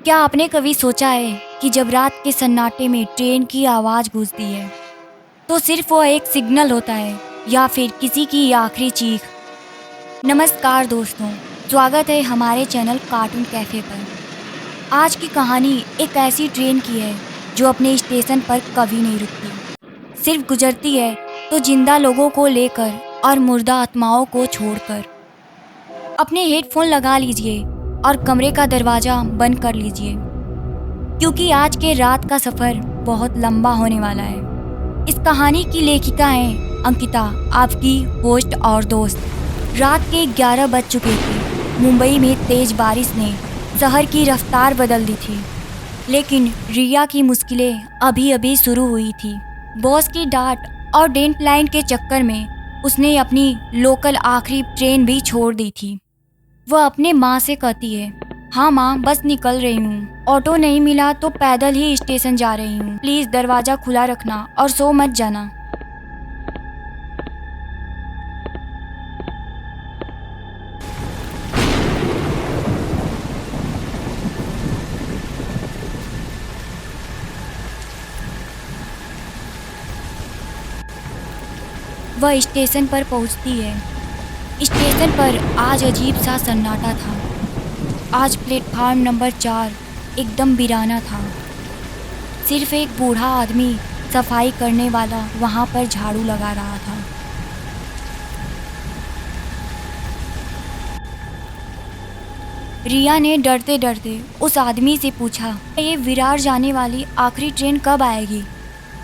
क्या आपने कभी सोचा है कि जब रात के सन्नाटे में ट्रेन की आवाज़ गूंजती है तो सिर्फ वो एक सिग्नल होता है या फिर किसी की आखिरी चीख। नमस्कार दोस्तों, स्वागत है हमारे चैनल कार्टून कैफ़े पर। आज की कहानी एक ऐसी ट्रेन की है जो अपने स्टेशन पर कभी नहीं रुकती, सिर्फ गुजरती है तो जिंदा लोगों को लेकर और मुर्दा आत्माओं को छोड़कर। अपने हेडफोन लगा लीजिए और कमरे का दरवाज़ा बंद कर लीजिए, क्योंकि आज के रात का सफ़र बहुत लंबा होने वाला है। इस कहानी की लेखिका हैं अंकिता, आपकी होस्ट और दोस्त। रात के 11 बज चुके थे। मुंबई में तेज बारिश ने शहर की रफ्तार बदल दी थी, लेकिन रिया की मुश्किलें अभी अभी शुरू हुई थी। बॉस की डांट और डेडलाइन के चक्कर में उसने अपनी लोकल आखिरी ट्रेन भी छोड़ दी थी। वह अपने माँ से कहती है, हाँ माँ, बस निकल रही हूँ। ऑटो नहीं मिला तो पैदल ही स्टेशन जा रही हूँ। प्लीज दरवाजा खुला रखना और सो मत जाना। वह स्टेशन पर पहुँचती है। स्टेशन पर आज अजीब सा सन्नाटा था। आज प्लेटफार्म नंबर 4 एकदम वीराना था। सिर्फ एक बूढ़ा आदमी सफाई करने वाला वहाँ पर झाड़ू लगा रहा था। रिया ने डरते डरते उस आदमी से पूछा, ये विरार जाने वाली आखिरी ट्रेन कब आएगी?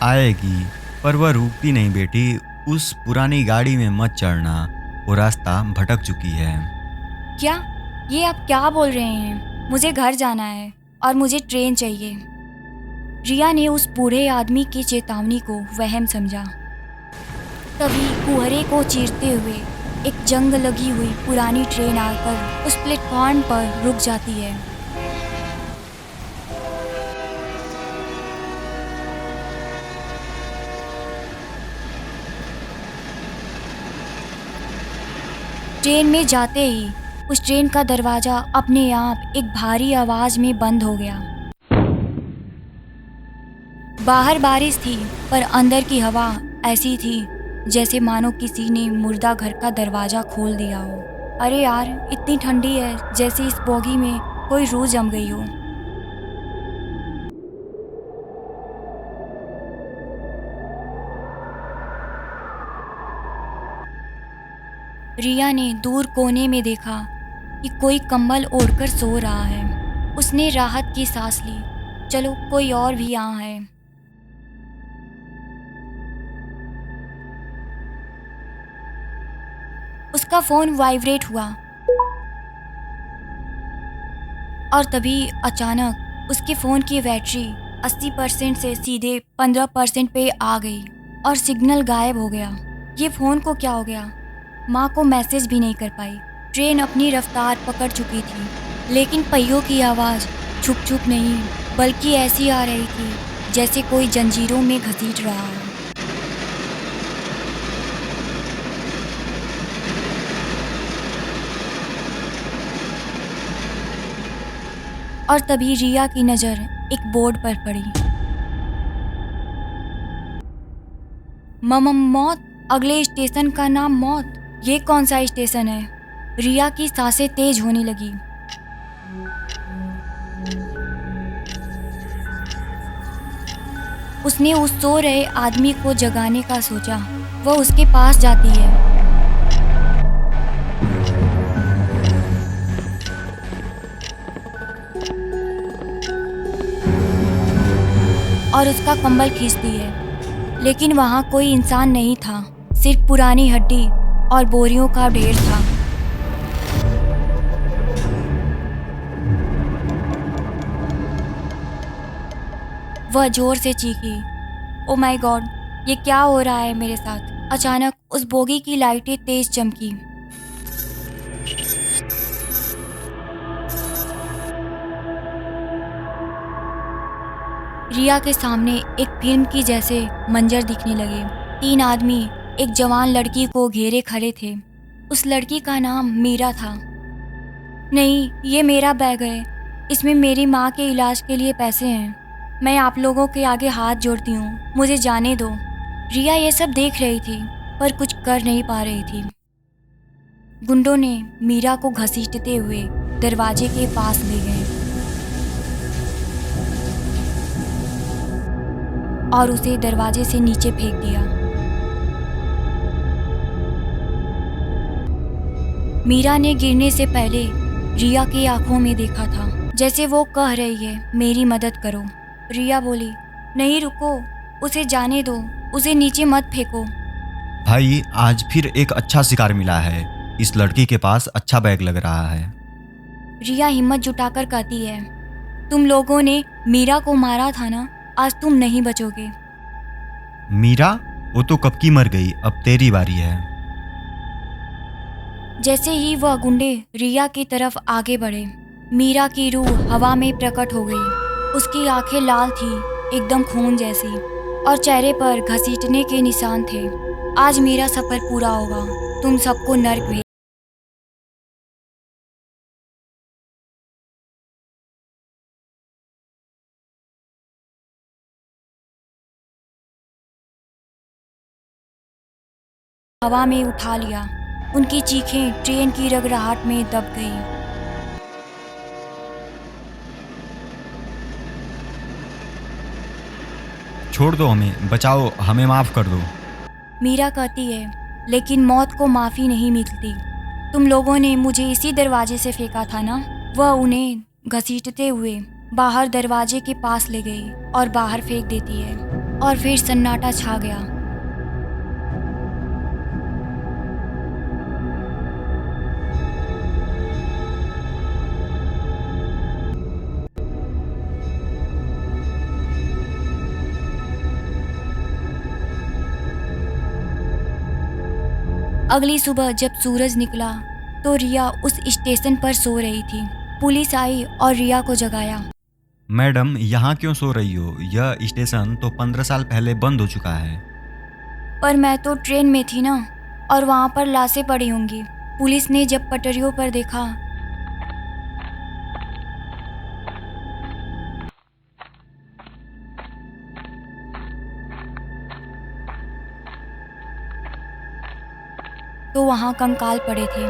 आएगी, पर वह रुकती नहीं बेटी। उस पुरानी गाड़ी में मत चढ़ना, वो रास्ता भटक चुकी है। क्या? ये आप क्या बोल रहे हैं? मुझे घर जाना है और मुझे ट्रेन चाहिए। रिया ने उस बूढ़े आदमी की चेतावनी को वहम समझा। तभी कुहरे को चीरते हुए एक जंग लगी हुई पुरानी ट्रेन आकर उस प्लेटफॉर्म पर रुक जाती है। ट्रेन में जाते ही उस ट्रेन का दरवाजा अपने आप एक भारी आवाज में बंद हो गया। बाहर बारिश थी, पर अंदर की हवा ऐसी थी जैसे मानो किसी ने मुर्दा घर का दरवाजा खोल दिया हो। अरे यार, इतनी ठंडी है जैसे इस बोगी में कोई रूह जम गई हो। रिया ने दूर कोने में देखा कि कोई कंबल ओढ़कर सो रहा है। उसने राहत की सांस ली। चलो, कोई और भी यहाँ है। उसका फोन वाइब्रेट हुआ और तभी अचानक उसके फोन की बैटरी 80% से सीधे 15% पे आ गई और सिग्नल गायब हो गया। ये फोन को क्या हो गया? माँ को मैसेज भी नहीं कर पाई। ट्रेन अपनी रफ्तार पकड़ चुकी थी, लेकिन पहियों की आवाज़ छुप छुप नहीं, बल्कि ऐसी आ रही थी जैसे कोई जंजीरों में घसीट रहा हो। और तभी रिया की नज़र एक बोर्ड पर पड़ी। मौत, अगले स्टेशन का नाम मौत। ये कौन सा स्टेशन है? रिया की सांसें तेज होने लगी। उसने उस सो रहे आदमी को जगाने का सोचा। वह उसके पास जाती है और उसका कंबल खींचती है, लेकिन वहाँ कोई इंसान नहीं था, सिर्फ पुरानी हड्डी और बोरियों का ढेर था। वह जोर से चीखी, ओ माय गॉड, ये क्या हो रहा है मेरे साथ? अचानक उस बोगी की लाइटें तेज चमकी। रिया के सामने एक फिल्म की जैसे मंजर दिखने लगे। 3 आदमी एक जवान लड़की को घेरे खड़े थे। उस लड़की का नाम मीरा था। नहीं, ये मेरा बैग है। इसमें मेरी माँ के इलाज के लिए पैसे हैं। मैं आप लोगों के आगे हाथ जोड़ती हूँ, मुझे जाने दो। रिया ये सब देख रही थी पर कुछ कर नहीं पा रही थी। गुंडों ने मीरा को घसीटते हुए दरवाजे के पास ले गए और उसे दरवाजे से नीचे फेंक दिया। मीरा ने गिरने से पहले रिया की आंखों में देखा था, जैसे वो कह रही है मेरी मदद करो। रिया बोली, नहीं रुको, उसे जाने दो, उसे नीचे मत फेंको। भाई, आज फिर एक अच्छा शिकार मिला है। इस लड़की के पास अच्छा बैग लग रहा है। रिया हिम्मत जुटाकर कहती है, तुम लोगों ने मीरा को मारा था ना, आज तुम नहीं बचोगे। मीरा? वो तो कब की मर गई, अब तेरी बारी है। जैसे ही वह गुंडे रिया की तरफ आगे बढ़े, मीरा की रूह हवा में प्रकट हो गई। उसकी आंखें लाल थी, एकदम खून जैसी, और चेहरे पर घसीटने के निशान थे। आज मेरा सफर पूरा होगा, तुम सबको नर्क भेज। हवा में उठा लिया। उनकी चीखें ट्रेन की रगड़ाहट में दब गई। छोड़ दो हमें, बचाओ, हमें माफ कर दो। मीरा कहती है, लेकिन मौत को माफ़ी नहीं मिलती। तुम लोगों ने मुझे इसी दरवाजे से फेंका था ना। वह उन्हें घसीटते हुए बाहर दरवाजे के पास ले गई और बाहर फेंक देती है, और फिर सन्नाटा छा गया। अगली सुबह जब सूरज निकला तो रिया उस स्टेशन पर सो रही थी। पुलिस आई और रिया को जगाया। मैडम, यहाँ क्यों सो रही हो? यह स्टेशन तो 15 साल पहले बंद हो चुका है। पर मैं तो ट्रेन में थी ना, और वहाँ पर लाशें पड़ी होंगी। पुलिस ने जब पटरियों पर देखा तो वहाँ कंकाल पड़े थे।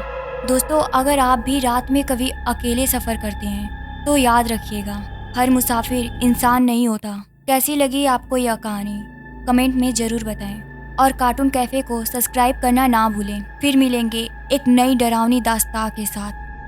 दोस्तों, अगर आप भी रात में कभी अकेले सफ़र करते हैं तो याद रखिएगा, हर मुसाफिर इंसान नहीं होता। कैसी लगी आपको यह कहानी, कमेंट में ज़रूर बताएं, और कार्टून कैफ़े को सब्सक्राइब करना ना भूलें। फिर मिलेंगे एक नई डरावनी दास्तां के साथ।